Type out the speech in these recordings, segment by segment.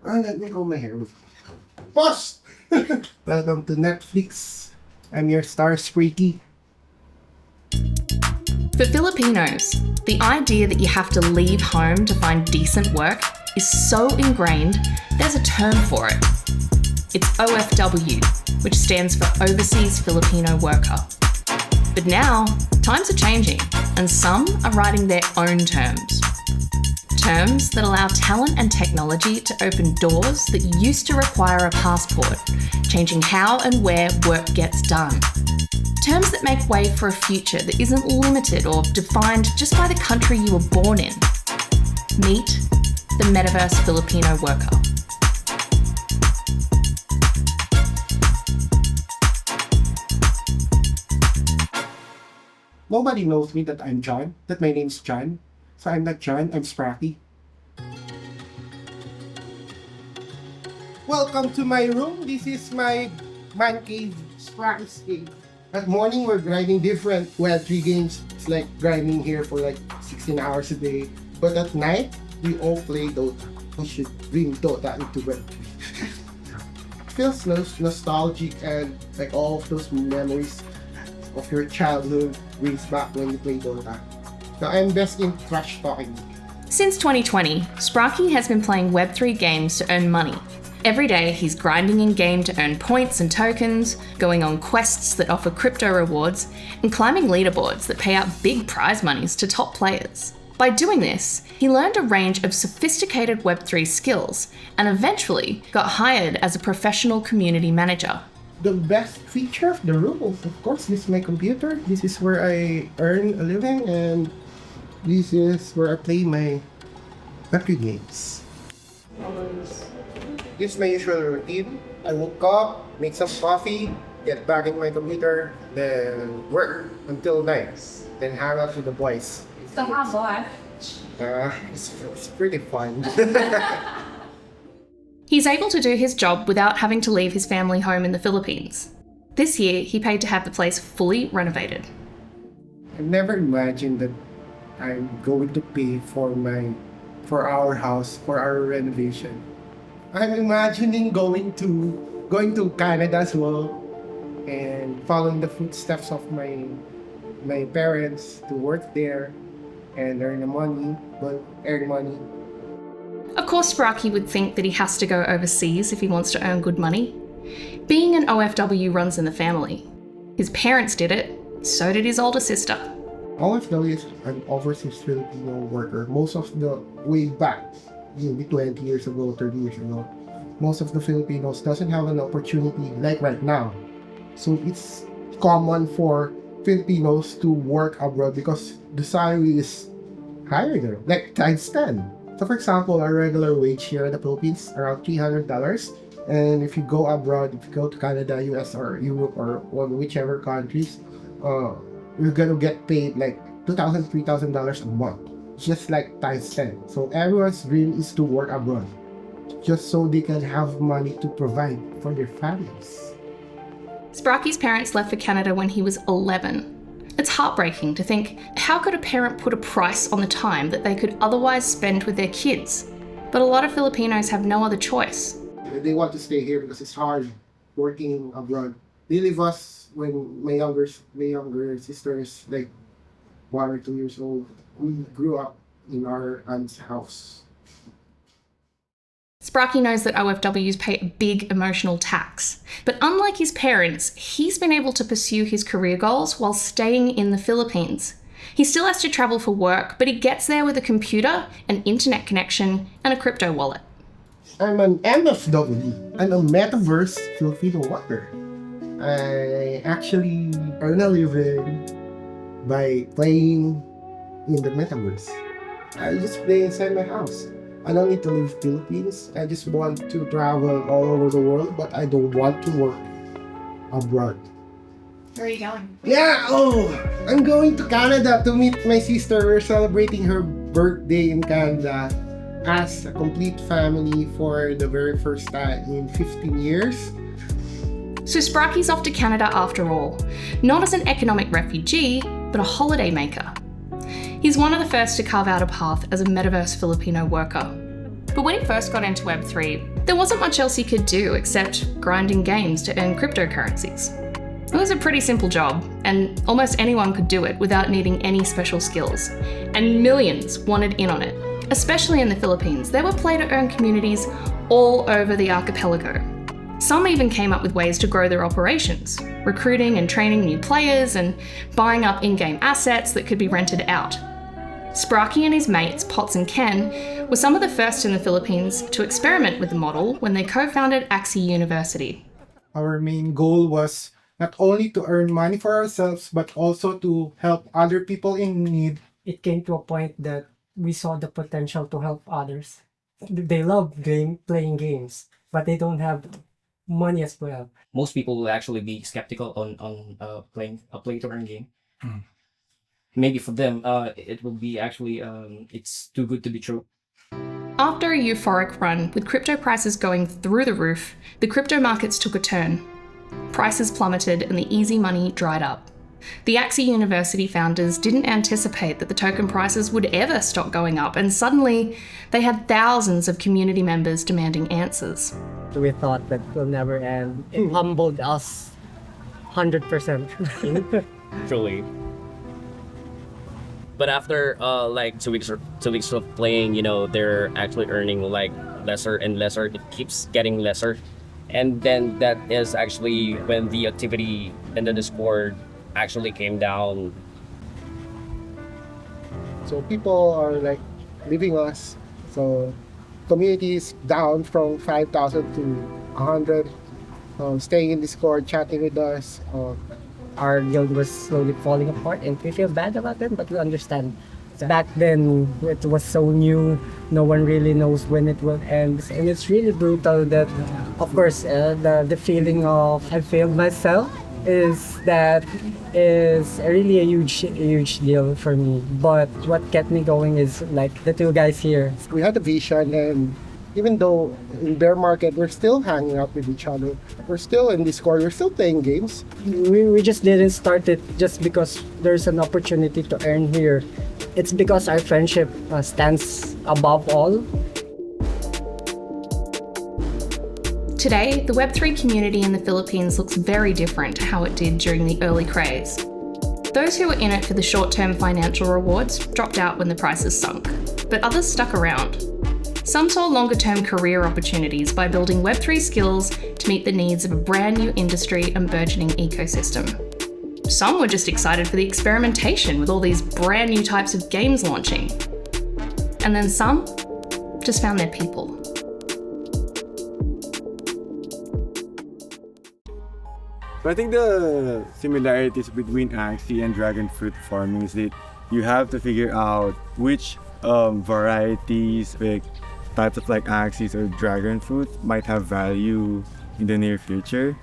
Let me comb my hair. Boss! Welcome to Netflix. I'm your star, Spreaky. For Filipinos, the idea that you have to leave home to find decent work is so ingrained, there's a term for it. It's OFW, which stands for Overseas Filipino Worker. But now, times are changing, and some are writing their own terms. Terms that allow talent and technology to open doors that used to require a passport, changing how and where work gets done. Terms that make way for a future that isn't limited or defined just by the country you were born in. Meet the Metaverse Filipino Worker. Nobody knows me that I'm John, that my name's John. So I'm not John, I'm Spracky. Welcome to my room. This is my man cave, Spracky's cave. At morning, we're grinding different Web3 games. It's like grinding here for like 16 hours a day. But at night, we all play Dota. We should bring Dota into Web3. Feels nostalgic, and like all of those memories of your childhood brings back when you play Dota. So I'm best in trash talking. Since 2020, Spracky has been playing Web3 games to earn money. Every day, he's grinding in-game to earn points and tokens, going on quests that offer crypto rewards, and climbing leaderboards that pay out big prize monies to top players. By doing this, he learned a range of sophisticated Web3 skills and eventually got hired as a professional community manager. The best feature of the room, of course, this is my computer. This is where I earn a living, and this is where I play my Web3 games. This is my usual routine. I woke up, make some coffee, get back in my computer, then work until 9. Then hang out with the boys. So how boy? It's pretty fun. He's able to do his job without having to leave his family home in the Philippines. This year, he paid to have the place fully renovated. I never imagined that I'm going to pay for our house, for our renovation. I'm imagining going to Canada as well and following the footsteps of my parents to work there and earn money. Of course, Spracky would think that he has to go overseas if he wants to earn good money. Being an OFW runs in the family. His parents did it, so did his older sister. OFW is an overseas Filipino worker. Most of the way back, maybe 20 years ago, 30 years ago, most of the Filipinos doesn't have an opportunity like right now. So it's common for Filipinos to work abroad because the salary is higher there, like times 10. So for example, our regular wage here in the Philippines around $300. And if you go abroad, if you go to Canada, US, or Europe, or whichever countries, you're gonna get paid like $2,000, $3,000 a month. Just like times 10. So everyone's dream is to work abroad, just so they can have money to provide for their families. Spracky's parents left for Canada when he was 11. It's heartbreaking to think, how could a parent put a price on the time that they could otherwise spend with their kids? But a lot of Filipinos have no other choice. They want to stay here because it's hard working abroad. They leave us when my younger sister is like 1 or 2 years old. We grew up in our aunt's house. Spracky knows that OFWs pay a big emotional tax. But unlike his parents, he's been able to pursue his career goals while staying in the Philippines. He still has to travel for work, but he gets there with a computer, an internet connection, and a crypto wallet. I'm an MFW. I'm a Metaverse Filipino Worker. I actually earn a living by playing in the Metaverse. I just play inside my house. I don't need to leave Philippines. I just want to travel all over the world, but I don't want to work abroad. Where are you going? Yeah, I'm going to Canada to meet my sister. We're celebrating her birthday in Canada as a complete family for the very first time in 15 years. So Spracky's off to Canada after all, not as an economic refugee, but a holiday maker. He's one of the first to carve out a path as a Metaverse Filipino worker. But when he first got into Web3, There wasn't much else you could do except grinding games to earn cryptocurrencies. It was a pretty simple job, and almost anyone could do it without needing any special skills. And millions wanted in on it. Especially in the Philippines, there were play-to-earn communities all over the archipelago. Some even came up with ways to grow their operations, recruiting and training new players and buying up in-game assets that could be rented out. Sparky and his mates, Potts and Ken, were some of the first in the Philippines to experiment with the model when they co-founded Axie University. Our main goal was not only to earn money for ourselves, but also to help other people in need. It came to a point that we saw the potential to help others. They love playing games, but they don't have money as well. Most people will actually be skeptical on playing a play-to-earn game. Maybe for them, it will be actually, it's too good to be true. After a euphoric run, with crypto prices going through the roof, the crypto markets took a turn. Prices plummeted and the easy money dried up. The Axie University founders didn't anticipate that the token prices would ever stop going up, and suddenly they had thousands of community members demanding answers. We thought that will never end. It humbled us 100%. Truly. But after like 2 weeks of playing, they're actually earning like lesser and lesser. It keeps getting lesser. And then that is actually when the activity in the Discord actually came down. So people are like leaving us. So community is down from 5,000 to 100. Staying in Discord, chatting with us. Our guild was slowly falling apart, and we feel bad about it, but we understand. Back then, it was so new. No one really knows when it will end, and it's really brutal. That, of course, the feeling of I failed myself is really a huge deal for me. But what kept me going is like the two guys here. We had a vision, and even though in bear market, we're still hanging out with each other. We're still in Discord, we're still playing games. We just didn't start it just because there's an opportunity to earn here. It's because our friendship stands above all. Today, the Web3 community in the Philippines looks very different to how it did during the early craze. Those who were in it for the short-term financial rewards dropped out when the prices sunk, but others stuck around. Some saw longer-term career opportunities by building Web3 skills to meet the needs of a brand new industry and burgeoning ecosystem. Some were just excited for the experimentation with all these brand new types of games launching. And then some just found their people. So I think the similarities between Axie and dragon fruit farming is that you have to figure out which varieties, like types of like Axies or dragon fruit might have value in the near future.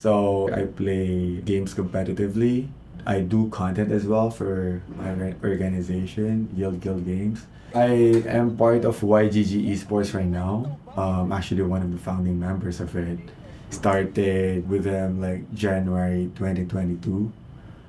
So I play games competitively. I do content as well for my organization, Guild Games. I am part of YGG Esports right now. Actually one of the founding members of it. Started with them like January 2022.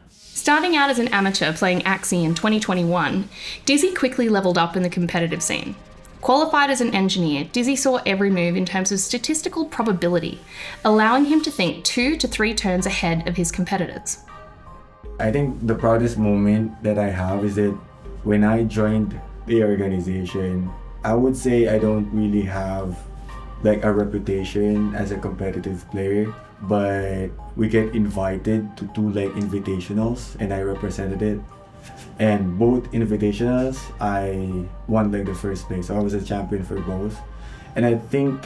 Starting out as an amateur playing Axie in 2021, Dizzy quickly leveled up in the competitive scene. Qualified as an engineer, Dizzy saw every move in terms of statistical probability, allowing him to think 2 to 3 turns ahead of his competitors. I think the proudest moment that I have is that when I joined the organization, I would say I don't really have like a reputation as a competitive player, but we get invited to 2 like invitationals and I represented it. And both invitationals, I won like the first place. So I was a champion for both. And I think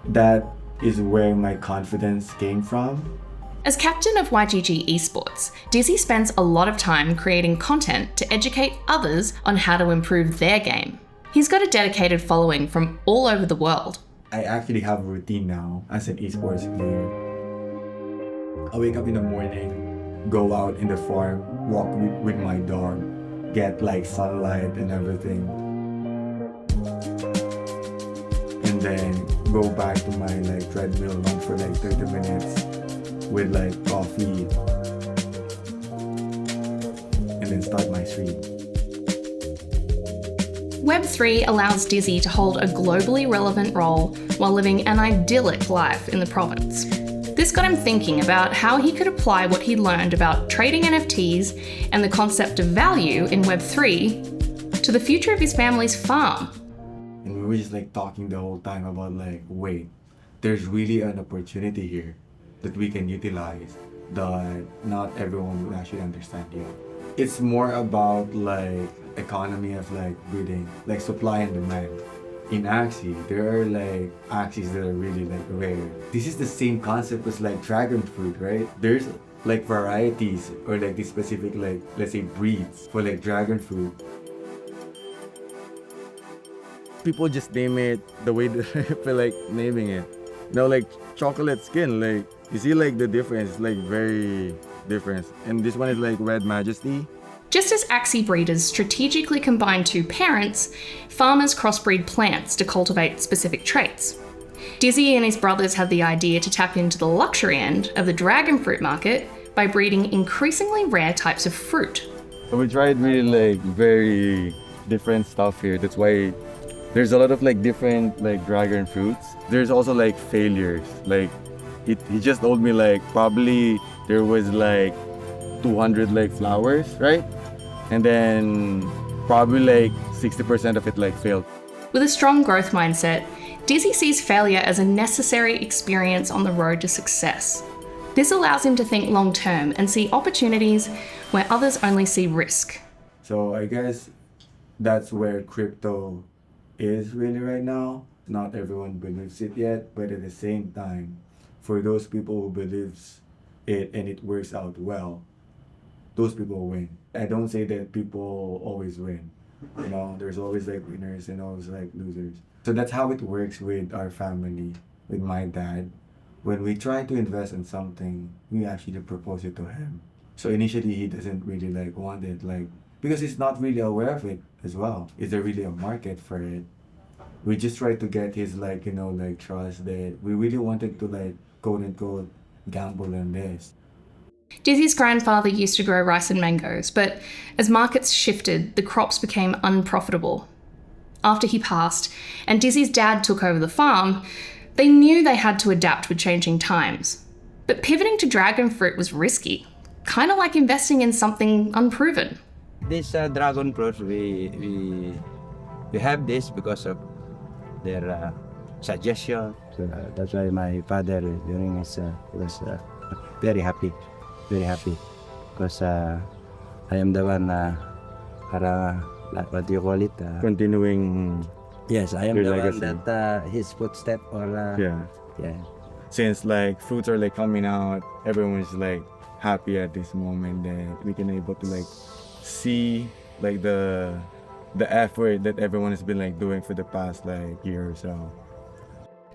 that is where my confidence came from. As captain of YGG Esports, Dizzy spends a lot of time creating content to educate others on how to improve their game. He's got a dedicated following from all over the world. I actually have a routine now as an esports player. I wake up in the morning, go out in the farm, walk with my dog, get like sunlight and everything. And then go back to my like treadmill run for like 30 minutes with like coffee. And then start my stream. Web3 allows Dizzy to hold a globally relevant role while living an idyllic life in the province. This got him thinking about how he could apply what he learned about trading NFTs and the concept of value in Web3 to the future of his family's farm. And we were just like talking the whole time about like, wait, there's really an opportunity here that we can utilize that not everyone will actually understand yet. It's more about like economy of like breeding, like supply and demand. In Axie, there are like Axies that are really like rare. This is the same concept as like dragon fruit, right? There's like varieties or like these specific like, let's say breeds for like dragon fruit. People just name it the way that I feel like naming it. Now like chocolate skin, like you see like the difference, like very different. And this one is like Red Majesty. Just as Axie breeders strategically combine two parents, farmers crossbreed plants to cultivate specific traits. Dizzy and his brothers had the idea to tap into the luxury end of the dragon fruit market by breeding increasingly rare types of fruit. So we tried really like very different stuff here. That's why there's a lot of like different like dragon fruits. There's also like failures. Like he just told me like probably there was like 200 like flowers, right? And then probably like 60% of it like failed. With a strong growth mindset, Dizzy sees failure as a necessary experience on the road to success. This allows him to think long term and see opportunities where others only see risk. So I guess that's where crypto is really right now. Not everyone believes it yet, but at the same time, for those people who believes it and it works out well, those people win. I don't say that people always win. You know, there's always like winners and always like losers. So that's how it works with our family, with my dad. When we try to invest in something, we actually propose it to him. So initially he doesn't really like want it, like because he's not really aware of it as well. Is there really a market for it? We just try to get his like, you know, like trust that we really wanted to like quote unquote gamble on this. Dizzy's grandfather used to grow rice and mangoes, but as markets shifted, the crops became unprofitable. After he passed, and Dizzy's dad took over the farm, they knew they had to adapt with changing times. But pivoting to dragon fruit was risky, kind of like investing in something unproven. This dragon fruit, we have this because of their suggestion. So that's why my father during his was very happy because I am the one what do you call it? Continuing. Yes, I am your the legacy. one that his footstep or yeah. Since like fruits are like coming out, everyone's like happy at this moment that we can able to like see like the effort that everyone has been like doing for the past like year or so.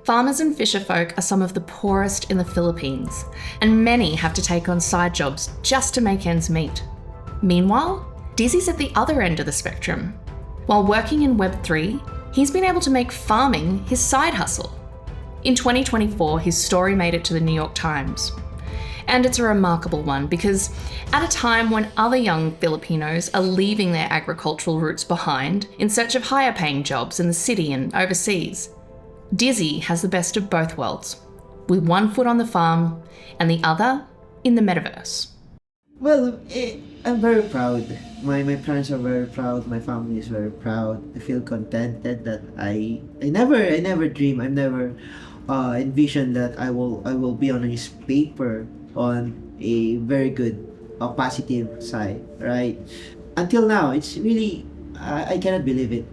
Farmers and fisherfolk are some of the poorest in the Philippines, and many have to take on side jobs just to make ends meet. Meanwhile, Dizzy's at the other end of the spectrum. While working in Web3, he's been able to make farming his side hustle. In 2024, his story made it to the New York Times. And it's a remarkable one because at a time when other young Filipinos are leaving their agricultural roots behind in search of higher paying jobs in the city and overseas, Dizzy has the best of both worlds, with one foot on the farm and the other in the metaverse. Well, I'm very proud. My parents are very proud. My family is very proud. I feel contented that I never dream. I never envisioned that I will be on a newspaper on a very good, positive side, right? Until now, it's really I cannot believe it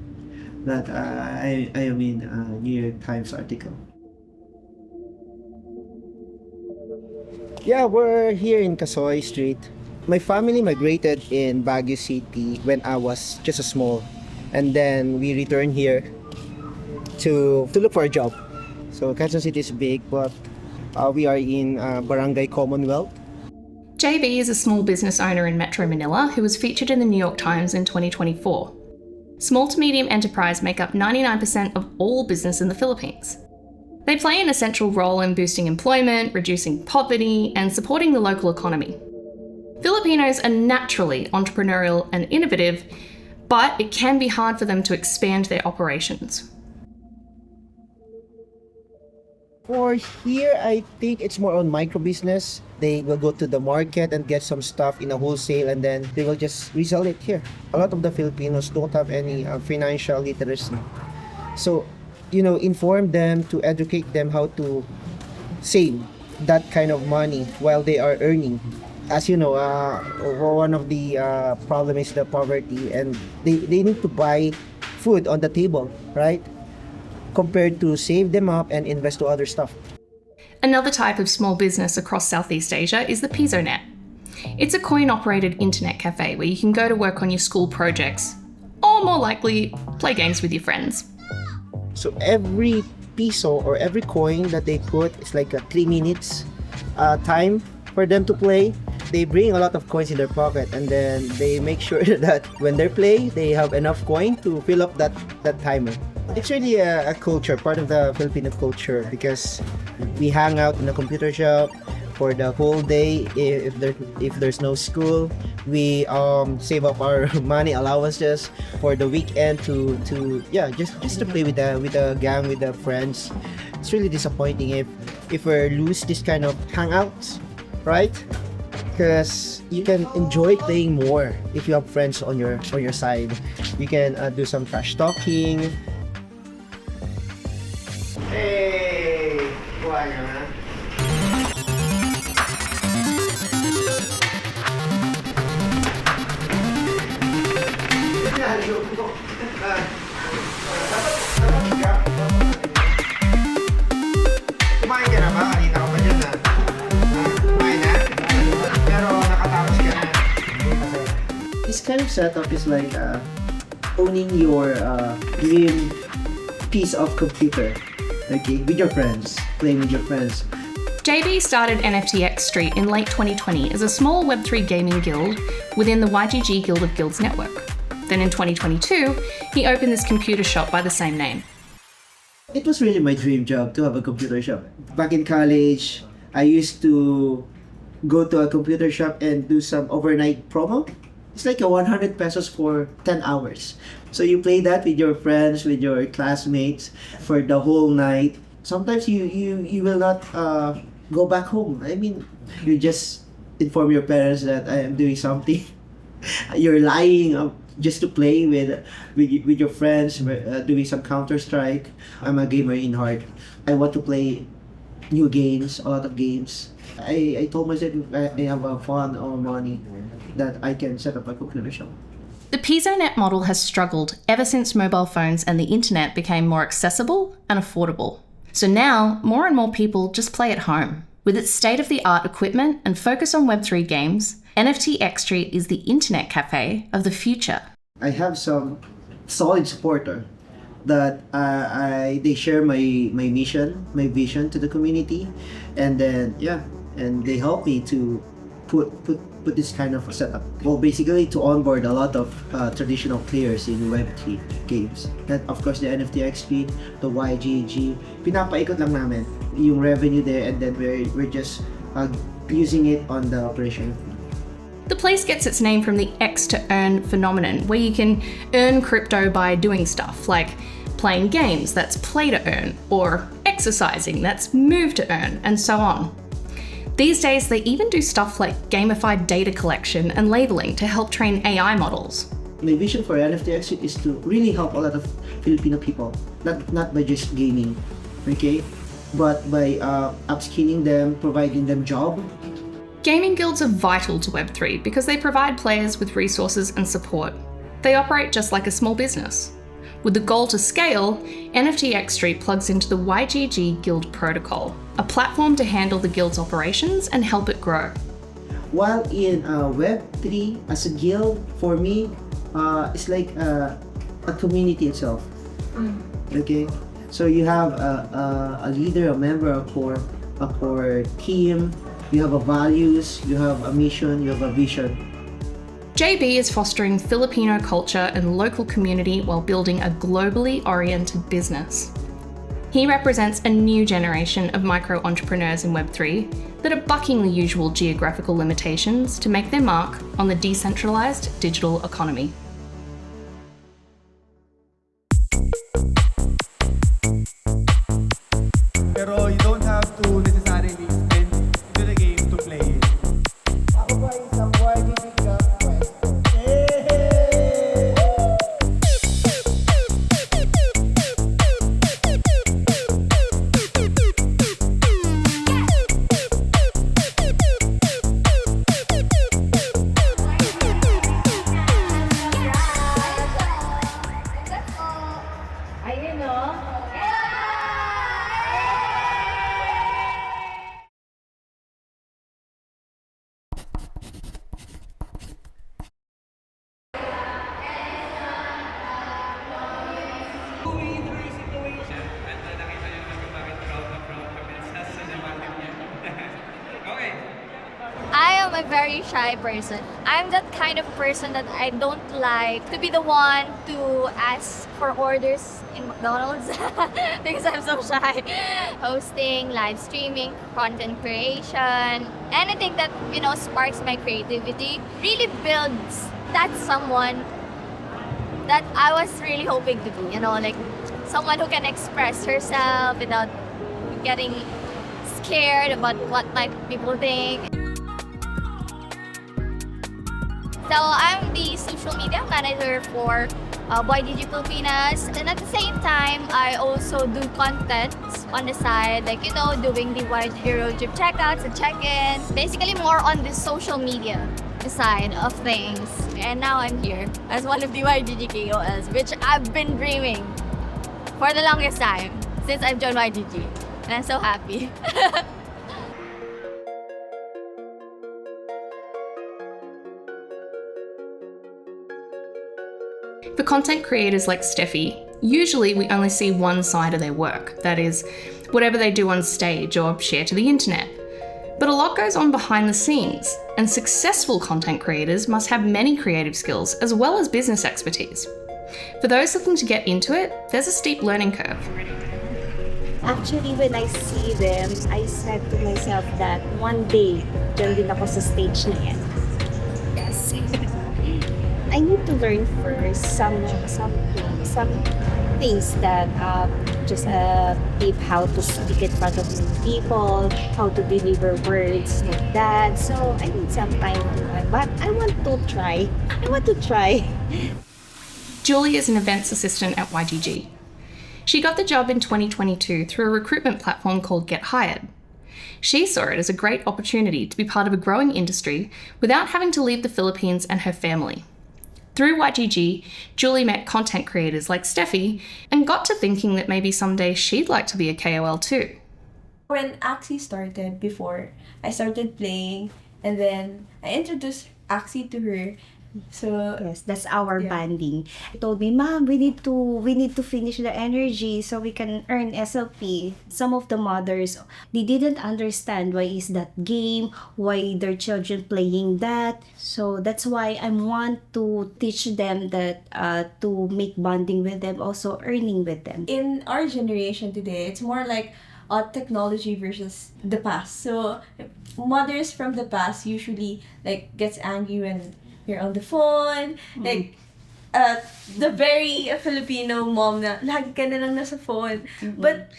that I am in a New York Times article. Yeah, we're here in Casoy Street. My family migrated in Baguio City when I was just a small, and then we returned here to look for a job. So Quezon City is big, but we are in Barangay Commonwealth. JB is a small business owner in Metro Manila who was featured in the New York Times in 2024. Small to medium enterprise make up 99% of all business in the Philippines. They play an essential role in boosting employment, reducing poverty, and supporting the local economy. Filipinos are naturally entrepreneurial and innovative, but it can be hard for them to expand their operations. For here, I think it's more on micro business. They will go to the market and get some stuff in a wholesale, and then they will just resell it here. A lot of the Filipinos don't have any financial literacy. So, inform them, to educate them how to save that kind of money while they are earning. As you know, one of the problem is the poverty, and they need to buy food on the table, right? Compared to save them up and invest to other stuff. Another type of small business across Southeast Asia is the Pisonet. It's a coin-operated internet cafe where you can go to work on your school projects, or more likely, play games with your friends. So every piso or every coin that they put is like a 3 minutes time for them to play. They bring a lot of coins in their pocket, and then they make sure that when they play, they have enough coin to fill up that timer. It's really a culture, part of the Filipino culture, because we hang out in the computer shop for the whole day. If there's no school, we save up our money allowances for the weekend to just to play with the gang, with the friends. It's really disappointing if we lose this kind of hangouts, right? Because you can enjoy playing more if you have friends on your side. You can do some trash talking. Hey, buhay naman. Kumain ka na ba? Kanina ka pa dyan na. Kumain na? Pero nakatapos ka na. This kind of setup is like owning your dream piece of computer. Okay, with your friends, playing with your friends. JB started NFT Street in late 2020 as a small Web3 gaming guild within the YGG Guild of Guilds network. Then in 2022, he opened this computer shop by the same name. It was really my dream job to have a computer shop. Back in college, I used to go to a computer shop and do some overnight promo. It's like a 100 pesos for 10 hours. So you play that with your friends, with your classmates for the whole night. Sometimes you will not go back home. I mean, you just inform your parents that I am doing something. You're lying just to play with your friends, doing some Counter-Strike. I'm a gamer in heart. I want to play new games, a lot of games. I told myself if I have a fund or money that I can set up a computer shop. The Pisonet model has struggled ever since mobile phones and the internet became more accessible and affordable. So now, more and more people just play at home. With its state-of-the-art equipment and focus on Web3 games, NFT Street is the internet cafe of the future. I have some solid supporter that they share my mission, my vision to the community, and then and they help me to put this kind of setup. Well, basically to onboard a lot of traditional players in Web3 games. And of course the NFT Street, the YGG, pinapaikot lang namin yung revenue there, and then we're just using it on the operation. The place gets its name from the X to earn phenomenon, where you can earn crypto by doing stuff like playing games, that's play to earn, or exercising, that's move to earn, and so on. These days, they even do stuff like gamified data collection and labeling to help train AI models. My vision for NFT Exit is to really help a lot of Filipino people, not by just gaming, okay, but by upskilling them, providing them job. Gaming guilds are vital to Web3 because they provide players with resources and support. They operate just like a small business. With the goal to scale, NFT Street plugs into the YGG Guild Protocol, a platform to handle the guild's operations and help it grow. While in Web3, as a guild, for me, it's like a community itself. Okay, so you have a leader, a member, a core team. You have a values, you have a mission, you have a vision. JB is fostering Filipino culture and local community while building a globally oriented business. He represents a new generation of micro-entrepreneurs in Web3 that are bucking the usual geographical limitations to make their mark on the decentralized digital economy. a very shy person. I'm that kind of person that I don't like to be the one to ask for orders in McDonald's because I'm so shy. Hosting, live streaming, content creation, anything that, sparks my creativity really builds that someone that I was really hoping to be, like someone who can express herself without getting scared about what my people think. So I'm the social media manager for YGG Pilipinas, and at the same time, I also do content on the side, like doing the YGG road trip checkouts and check-ins. Basically, more on the social media side of things. And now I'm here as one of the YGG KOLs, which I've been dreaming for the longest time since I've joined YGG, and I'm so happy. For content creators like Steffi, usually we only see one side of their work, that is, whatever they do on stage or share to the internet. But a lot goes on behind the scenes, and successful content creators must have many creative skills as well as business expertise. For those looking to get into it, there's a steep learning curve. Actually, when I see them, I said to myself that one day, dyan din ako sa stage na yan. Yes. I need to learn first some things that just tip how to speak in front of people, how to deliver words like that. So I need some time to learn, but I want to try. Julie is an events assistant at YGG. She got the job in 2022 through a recruitment platform called Get Hired. She saw it as a great opportunity to be part of a growing industry without having to leave the Philippines and her family. Through YGG, Julie met content creators like Steffi and got to thinking that maybe someday she'd like to be a KOL too. When Axie started before, I started playing and then I introduced Axie to her. So yes, that's our banding. He told me, "Mom, we need to finish the energy so we can earn SLP." Some of the mothers, they didn't understand why is that game, why their children playing that. So that's why I want to teach them that to make bonding with them, also earning with them. In our generation today, it's more like technology versus the past. So mothers from the past usually like gets angry when you're on the phone, like the very Filipino mom na lagi ka na lang nasa phone. But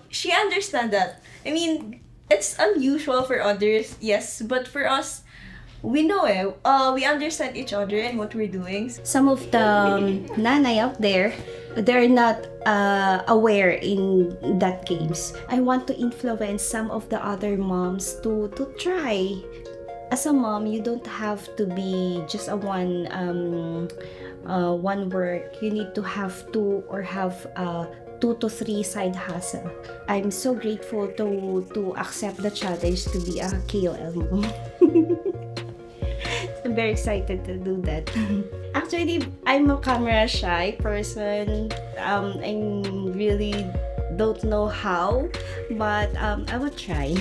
she understand that. I mean, it's unusual for others, yes, but for us, we know it. We understand each other and what we're doing. Some of the nanay out there, they're not aware in that games. I want to influence some of the other moms to try. As a mom, you don't have to be just a one work. You need to have two or have 2 to 3 side hustle. I'm so grateful to accept the challenge to be a KOL mom. I'm very excited to do that. Actually, I'm a camera shy person. I really don't know how, but I will try.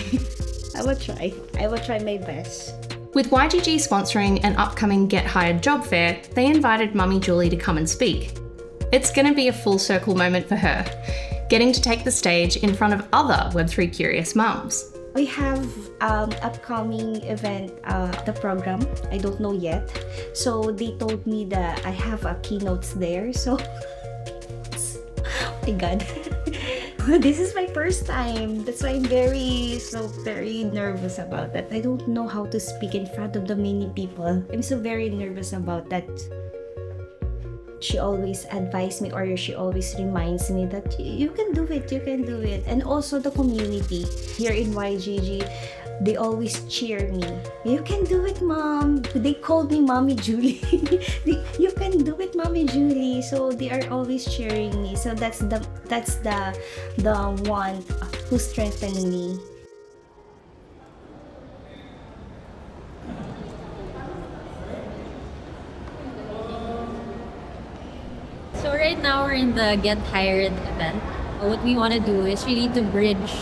I will try my best. With YGG sponsoring an upcoming Get Hired job fair, they invited Mummy Julie to come and speak. It's going to be a full circle moment for her, getting to take the stage in front of other Web3 curious mums. We have upcoming event, the program. I don't know yet. So they told me that I have a keynotes there. So, oh my God. This is my first time. That's why I'm very nervous about that. I don't know how to speak in front of the many people. I'm so very nervous about that. She always advised me, or she always reminds me that you can do it. And also the community here in YGG, they always cheer me. You can do it, Mom. They called me Mommy Julie. You can do it, Mommy Julie. So they are always cheering me. So that's the one who strengthened me. So right now we're in the Get Hired event. What we want to do is really to bridge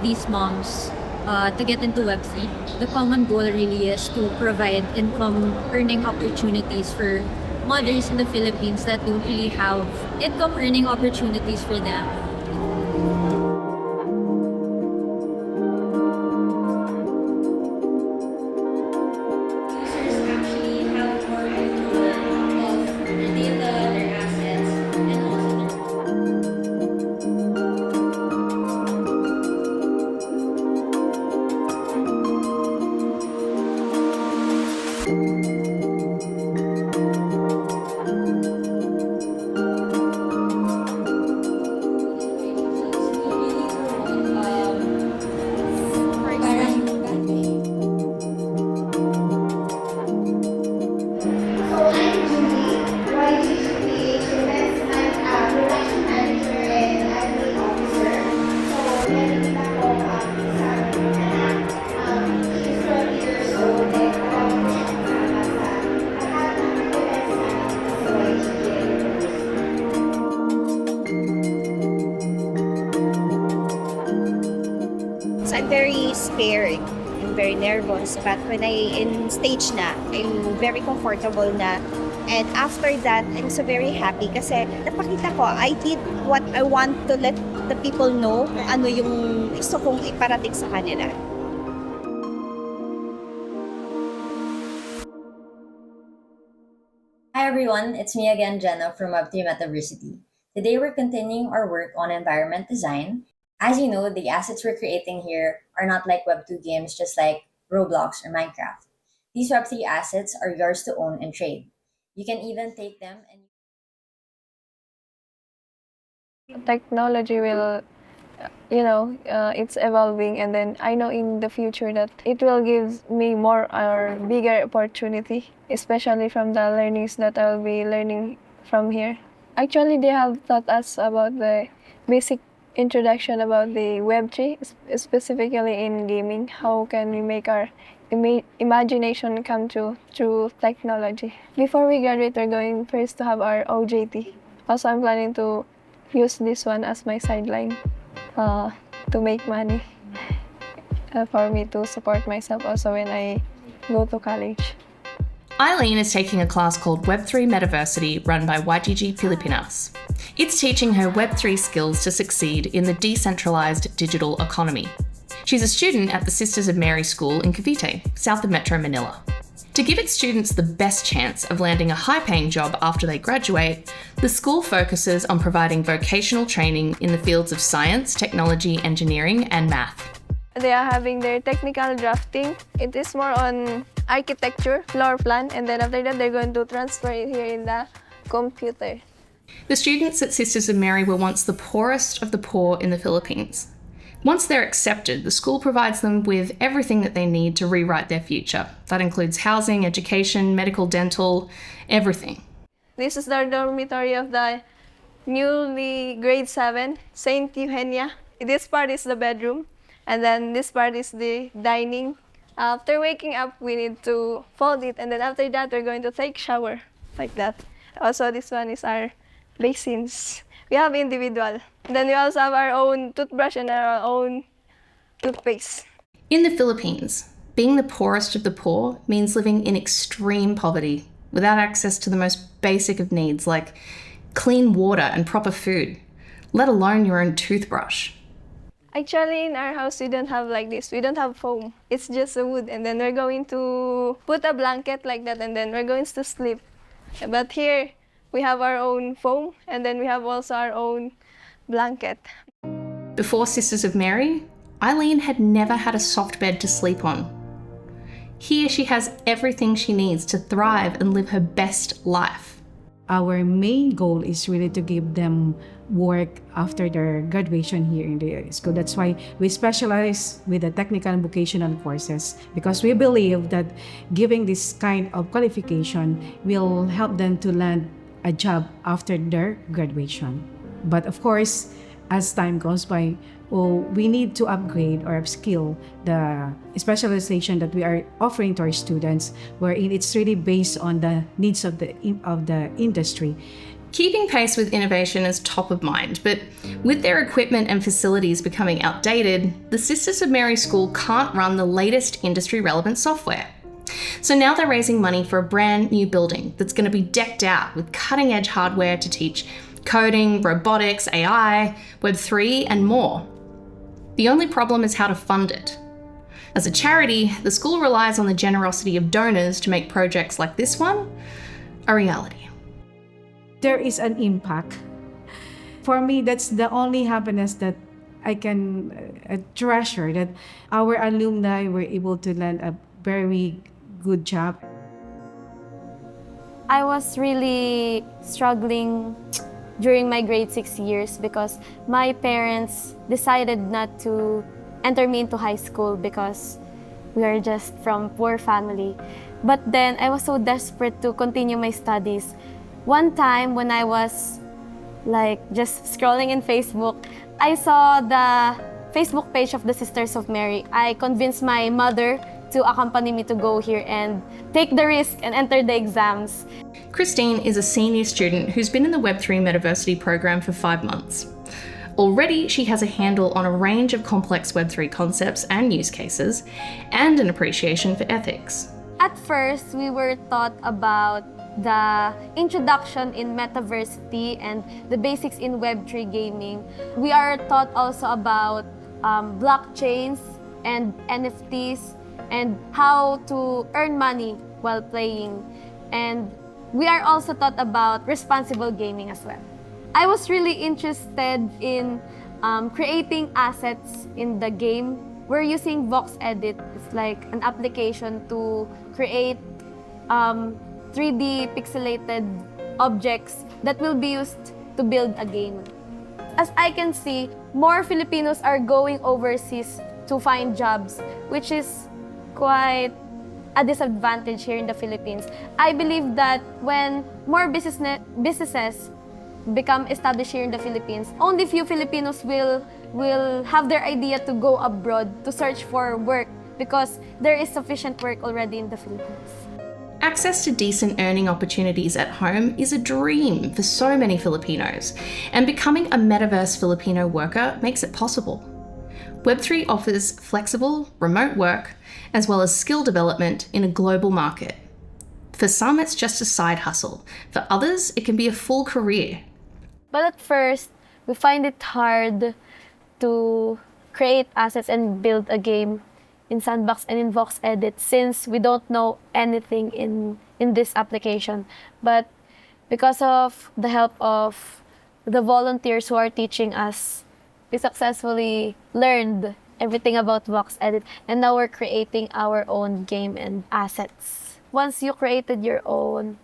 these moms to get into Web3. The common goal really is to provide income earning opportunities for mothers in the Philippines that don't really have income earning opportunities for them. I'm very scared. I'm very nervous. But when I in stage na, I'm very comfortable na. And after that, I'm so very happy kasi napakita ko, I did what I want to let the people know kung ano yung gusto kong iparating sa kanila. Hi everyone, it's me again, Jenna from Web3 Metaversity. Today we're continuing our work on environment design. As you know, the assets we're creating here are not like Web2 games, just like Roblox or Minecraft. These Web3 assets are yours to own and trade. You can even take them and Technology will, it's evolving, and then I know in the future that it will give me more or bigger opportunity, especially from the learnings that I'll be learning from here. Actually, they have taught us about the basic introduction about the Web3, specifically in gaming. How can we make our imagination come true through technology? Before we graduate, we're going first to have our OJT. Also, I'm planning to use this one as my sideline to make money for me to support myself also when I go to college. Eileen is taking a class called Web3 Metaversity run by YGG Pilipinas. It's teaching her Web3 skills to succeed in the decentralized digital economy. She's a student at the Sisters of Mary School in Cavite, south of Metro Manila. To give its students the best chance of landing a high-paying job after they graduate, the school focuses on providing vocational training in the fields of science, technology, engineering, and math. They are having their technical drafting. It is more on architecture, floor plan, and then after that, they're going to transfer it here in the computer. The students at Sisters of Mary were once the poorest of the poor in the Philippines. Once they're accepted, the school provides them with everything that they need to rewrite their future. That includes housing, education, medical, dental, everything. This is the dormitory of the newly grade 7, Saint Eugenia. This part is the bedroom, and then this part is the dining. After waking up, we need to fold it, and then after that, we're going to take shower, like that. Also, this one is our basins. We have individual. Then we also have our own toothbrush and our own toothpaste. In the Philippines, being the poorest of the poor means living in extreme poverty, without access to the most basic of needs like clean water and proper food, let alone your own toothbrush. Actually, in our house, we don't have like this. We don't have foam. It's just a wood. And then we're going to put a blanket like that, and then we're going to sleep. But here, we have our own foam, and then we have also our own blanket. Before Sisters of Mary, Eileen had never had a soft bed to sleep on. Here she has everything she needs to thrive and live her best life. Our main goal is really to give them work after their graduation here in the school. That's why we specialize with the technical and vocational courses, because we believe that giving this kind of qualification will help them to land a job after their graduation. But of course, as time goes by, we need to upgrade or upskill the specialization that we are offering to our students, wherein it's really based on the needs of the industry. Keeping pace with innovation is top of mind, but with their equipment and facilities becoming outdated, the Sisters of Mary School can't run the latest industry-relevant software. So now they're raising money for a brand new building that's going to be decked out with cutting-edge hardware to teach coding, robotics, AI, Web3, and more. The only problem is how to fund it. As a charity, the school relies on the generosity of donors to make projects like this one a reality. There is an impact. For me, that's the only happiness that I can treasure, that our alumni were able to land a very good job. I was really struggling during my grade 6 years because my parents decided not to enter me into high school because we are just from poor family. But then I was so desperate to continue my studies. One time when I was just scrolling in Facebook, I saw the Facebook page of the Sisters of Mary. I convinced my mother to accompany me to go here and take the risk and enter the exams. Christine is a senior student who's been in the Web3 Metaversity program for 5 months. Already, she has a handle on a range of complex Web3 concepts and use cases, and an appreciation for ethics. At first, we were taught about the introduction in Metaversity and the basics in Web3 gaming. We are taught also about blockchains and NFTs and how to earn money while playing. And we are also taught about responsible gaming as well. I was really interested in creating assets in the game. We're using Vox Edit. It's like an application to create 3D pixelated objects that will be used to build a game. As I can see, more Filipinos are going overseas to find jobs, which is quite a disadvantage here in the Philippines. I believe that when more businesses become established here in the Philippines, only few Filipinos will have their idea to go abroad to search for work because there is sufficient work already in the Philippines. Access to decent earning opportunities at home is a dream for so many Filipinos, and becoming a Metaverse Filipino Worker makes it possible. Web3 offers flexible, remote work, as well as skill development in a global market. For some, it's just a side hustle. For others, it can be a full career. But at first, we find it hard to create assets and build a game in Sandbox and in Vox Edit since we don't know anything in this application. But because of the help of the volunteers who are teaching us, we successfully learned everything about Vox Edit, and now we're creating our own game and assets. Once you created your own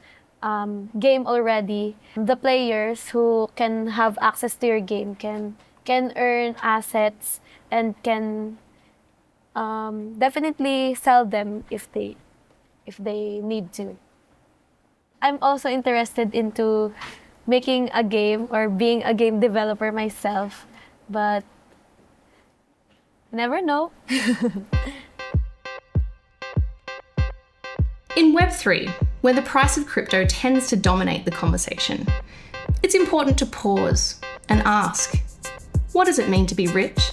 game already, the players who can have access to your game can earn assets and can definitely sell them if they need to. I'm also interested into making a game or being a game developer myself, but never know. In Web3, where the price of crypto tends to dominate the conversation, it's important to pause and ask, what does it mean to be rich?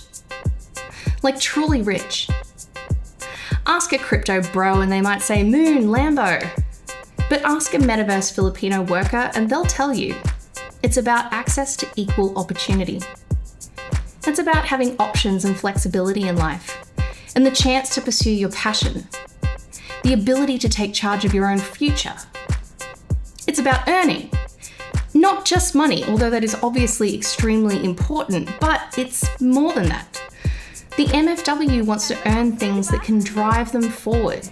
Like truly rich. Ask a crypto bro and they might say moon, Lambo. But ask a Metaverse Filipino Worker and they'll tell you it's about access to equal opportunity. It's about having options and flexibility in life, and the chance to pursue your passion, the ability to take charge of your own future. It's about earning, not just money, although that is obviously extremely important, but it's more than that. The MFW wants to earn things that can drive them forward,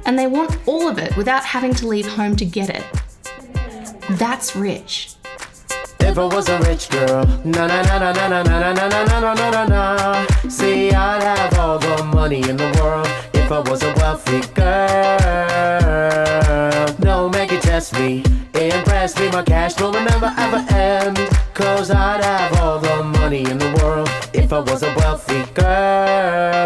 and they want all of it without having to leave home to get it. That's rich. If I was a rich girl, na na na na na na na na na na na na na. See, I'd have all the money in the world if I was a wealthy girl. Don't make it test me, impress impress me, my cash flow will never ever end. Cause I'd have all the money in the world if I was a wealthy girl.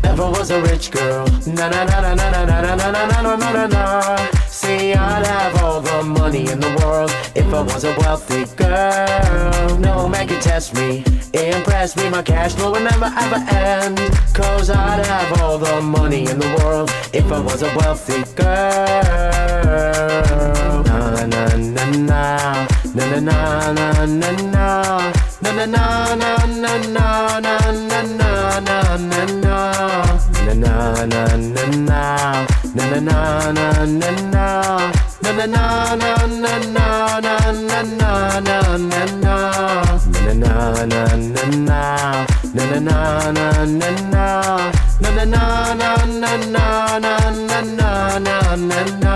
If I was a rich girl, na na na na na na na na na na na na na na. See, I'd have all the money in the world if I was a wealthy girl. No man can test me, impress me, my cash flow will never ever end. Cause I'd have all the money in the world if I was a wealthy girl. Na na na na na na na na na na. Na na na na na na na na na na na na. Na na na na na na na na na na na. Na na na na na na na na na na na na. Na na na na na na na na na na na. Na na na na na na na na na na.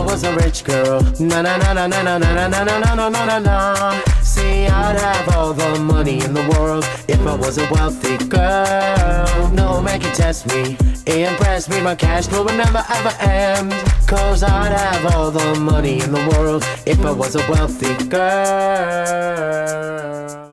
Was a rich girl, na na na na na na na na na na na na na na. See, I'd have all the money in the world if I was a wealthy girl. No man can test me, impress me, my cash flow will never ever end. Cause I'd have all the money in the world if I was a wealthy girl.